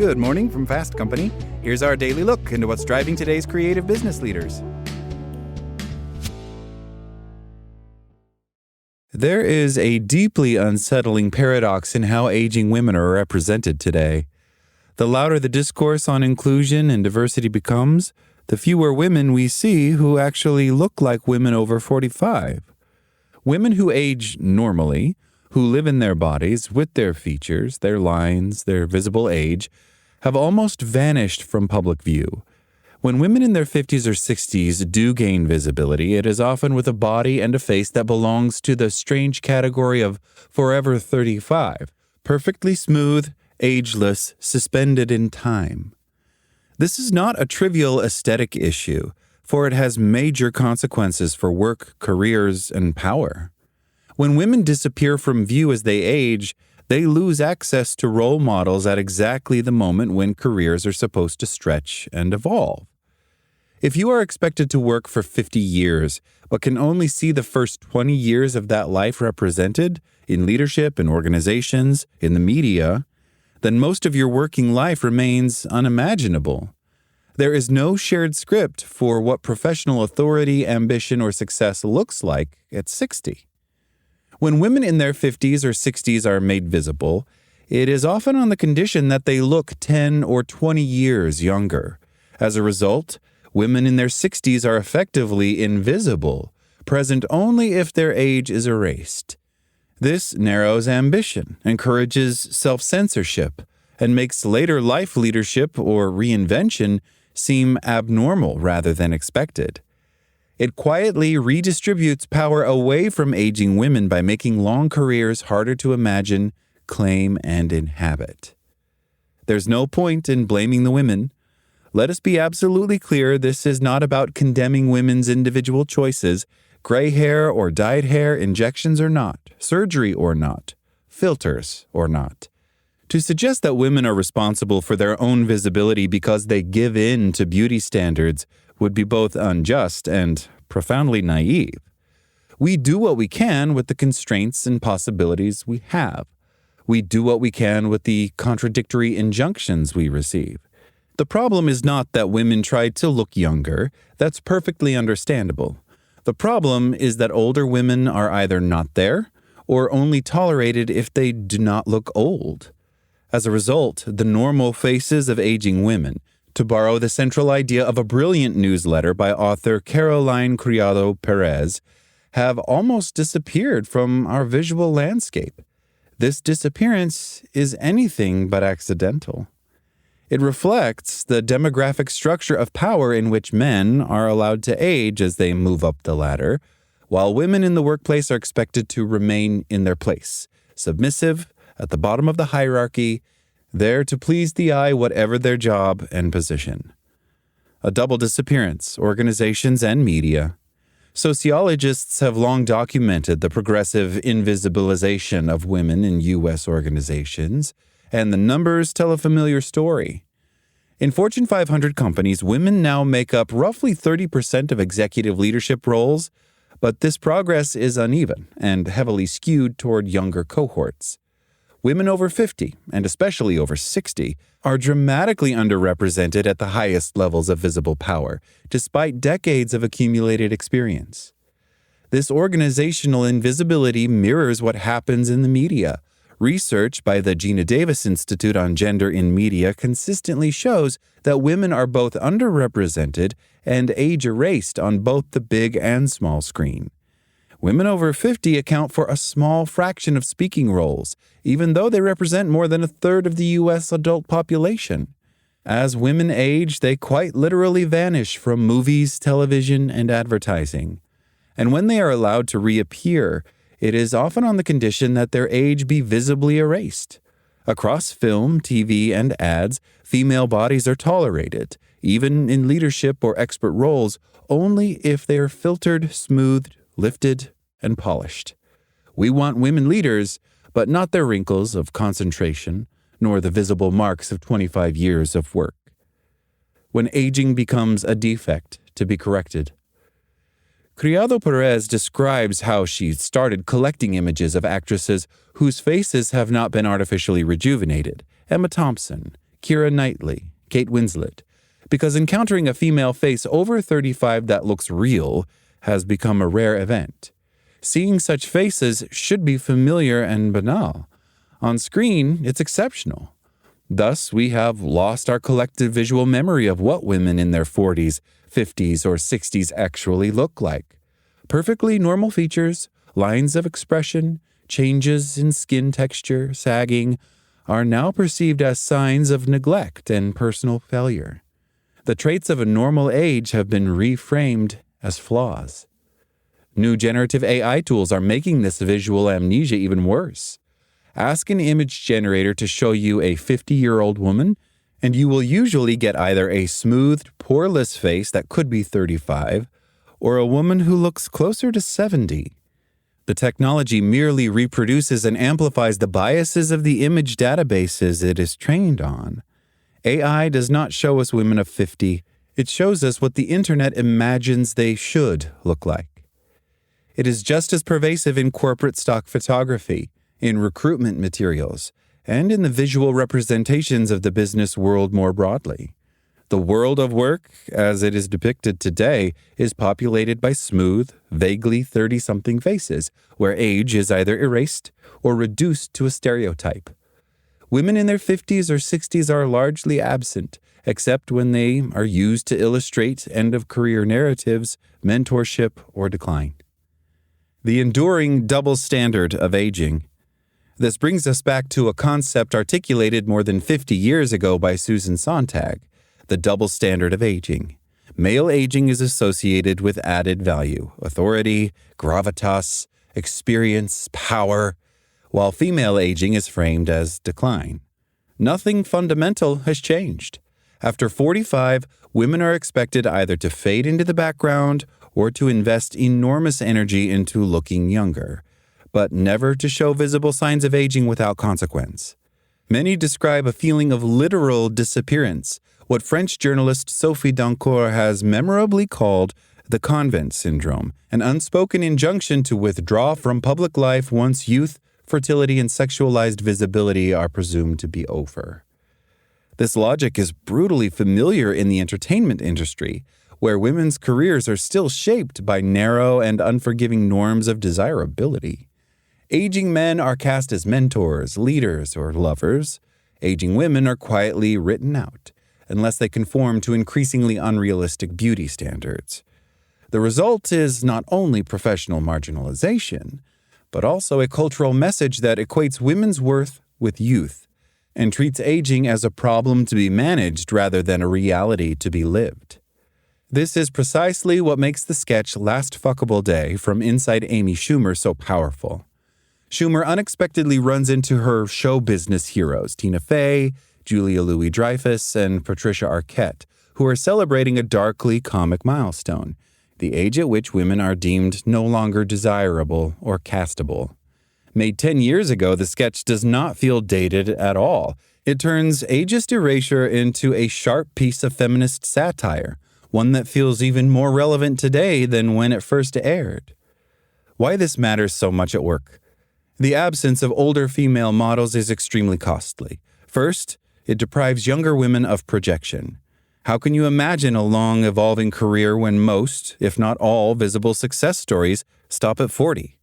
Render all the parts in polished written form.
Good morning from Fast Company. Here's our daily look into what's driving today's creative business leaders. There is a deeply unsettling paradox in how aging women are represented today. The louder the discourse on inclusion and diversity becomes, the fewer women we see who actually look like women over 45. Women who age normally, who live in their bodies with their features, their lines, their visible age, have almost vanished from public view. When women in their 50s or 60s do gain visibility, it is often with a body and a face that belongs to the strange category of forever 35, perfectly smooth, ageless, suspended in time. This is not a trivial aesthetic issue, for it has major consequences for work, careers, and power. When women disappear from view as they age, they lose access to role models at exactly the moment when careers are supposed to stretch and evolve. If you are expected to work for 50 years, but can only see the first 20 years of that life represented in leadership, in organizations, in the media, then most of your working life remains unimaginable. There is no shared script for what professional authority, ambition, or success looks like at 60. When women in their 50s or 60s are made visible, it is often on the condition that they look 10 or 20 years younger. As a result, women in their 60s are effectively invisible, present only if their age is erased. This narrows ambition, encourages self-censorship, and makes later life leadership or reinvention seem abnormal rather than expected. It quietly redistributes power away from aging women by making long careers harder to imagine, claim, and inhabit. There's no point in blaming the women. Let us be absolutely clear, this is not about condemning women's individual choices, gray hair or dyed hair, injections or not, surgery or not, filters or not. To suggest that women are responsible for their own visibility because they give in to beauty standards would be both unjust and profoundly naive. We do what we can with the constraints and possibilities we have. We do what we can with the contradictory injunctions we receive. The problem is not that women try to look younger. That's perfectly understandable. The problem is that older women are either not there or only tolerated if they do not look old. As a result, the normal faces of aging women, to borrow the central idea of a brilliant newsletter by author Caroline Criado Perez, have almost disappeared from our visual landscape. This disappearance is anything but accidental. It reflects the demographic structure of power in which men are allowed to age as they move up the ladder, while women in the workplace are expected to remain in their place, submissive, at the bottom of the hierarchy, there to please the eye whatever their job and position. A double disappearance, organizations and media. Sociologists have long documented the progressive invisibilization of women in U.S. organizations, and the numbers tell a familiar story. In Fortune 500 companies, women now make up roughly 30% of executive leadership roles, but this progress is uneven and heavily skewed toward younger cohorts. Women over 50, and especially over 60, are dramatically underrepresented at the highest levels of visible power, despite decades of accumulated experience. This organizational invisibility mirrors what happens in the media. Research by the Gina Davis Institute on Gender in Media consistently shows that women are both underrepresented and age erased on both the big and small screen. Women over 50 account for a small fraction of speaking roles, even though they represent more than a third of the U.S. adult population. As women age, they quite literally vanish from movies, television, and advertising. And when they are allowed to reappear, it is often on the condition that their age be visibly erased. Across film, TV, and ads, female bodies are tolerated, even in leadership or expert roles, only if they are filtered, smoothed, lifted, and polished. We want women leaders, but not their wrinkles of concentration, nor the visible marks of 25 years of work. When aging becomes a defect to be corrected. Criado Perez describes how she started collecting images of actresses whose faces have not been artificially rejuvenated. Emma Thompson, Keira Knightley, Kate Winslet, because encountering a female face over 35 that looks real has become a rare event. Seeing such faces should be familiar and banal. On screen, it's exceptional. Thus, we have lost our collective visual memory of what women in their 40s, 50s, or 60s actually look like. Perfectly normal features, lines of expression, changes in skin texture, sagging, are now perceived as signs of neglect and personal failure. The traits of a normal age have been reframed as flaws. New generative AI tools are making this visual amnesia even worse. Ask an image generator to show you a 50-year-old woman, and you will usually get either a smoothed, poreless face that could be 35, or a woman who looks closer to 70. The technology merely reproduces and amplifies the biases of the image databases it is trained on. AI does not show us women of 50. It shows us what the internet imagines they should look like. It is just as pervasive in corporate stock photography, in recruitment materials, and in the visual representations of the business world more broadly. The world of work, as it is depicted today, is populated by smooth, vaguely 30-something faces, where age is either erased or reduced to a stereotype. Women in their 50s or 60s are largely absent, except when they are used to illustrate end-of-career narratives, mentorship, or decline. The enduring double standard of aging. This brings us back to a concept articulated more than 50 years ago by Susan Sontag, the double standard of aging. Male aging is associated with added value, authority, gravitas, experience, power, while female aging is framed as decline. Nothing fundamental has changed. After 45, women are expected either to fade into the background or to invest enormous energy into looking younger, but never to show visible signs of aging without consequence. Many describe a feeling of literal disappearance, what French journalist Sophie Dancourt has memorably called the convent syndrome, an unspoken injunction to withdraw from public life once youth, fertility, and sexualized visibility are presumed to be over. This logic is brutally familiar in the entertainment industry, where women's careers are still shaped by narrow and unforgiving norms of desirability. Aging men are cast as mentors, leaders, or lovers. Aging women are quietly written out, unless they conform to increasingly unrealistic beauty standards. The result is not only professional marginalization, but also a cultural message that equates women's worth with youth and treats aging as a problem to be managed rather than a reality to be lived. This is precisely what makes the sketch Last Fuckable Day from Inside Amy Schumer so powerful. Schumer unexpectedly runs into her show business heroes, Tina Fey, Julia Louis-Dreyfus, and Patricia Arquette, who are celebrating a darkly comic milestone, the age at which women are deemed no longer desirable or castable. Made 10 years ago, the sketch does not feel dated at all. It turns ageist erasure into a sharp piece of feminist satire, one that feels even more relevant today than when it first aired. Why this matters so much at work? The absence of older female models is extremely costly. First, it deprives younger women of projection. How can you imagine a long, evolving career when most, if not all, visible success stories stop at 40?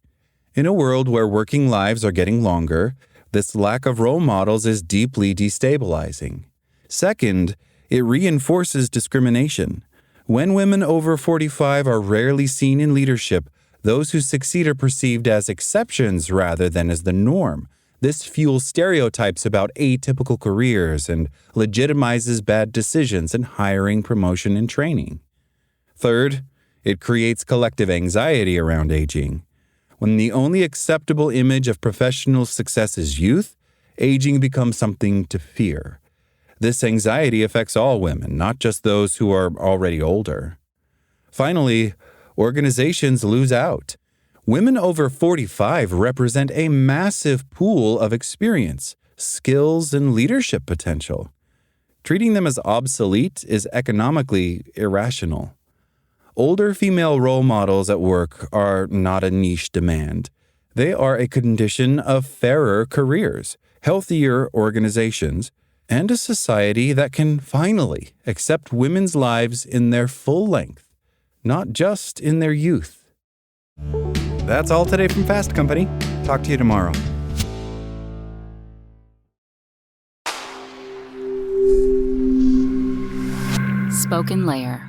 In a world where working lives are getting longer, this lack of role models is deeply destabilizing. Second, it reinforces discrimination. When women over 45 are rarely seen in leadership, those who succeed are perceived as exceptions rather than as the norm. This fuels stereotypes about atypical careers and legitimizes bad decisions in hiring, promotion, and training. Third, it creates collective anxiety around aging. When the only acceptable image of professional success is youth, aging becomes something to fear. This anxiety affects all women, not just those who are already older. Finally, organizations lose out. Women over 45 represent a massive pool of experience, skills, and leadership potential. Treating them as obsolete is economically irrational. Older female role models at work are not a niche demand. They are a condition of fairer careers, healthier organizations, and a society that can finally accept women's lives in their full length, not just in their youth. That's all today from Fast Company. Talk to you tomorrow. Spoken Layer.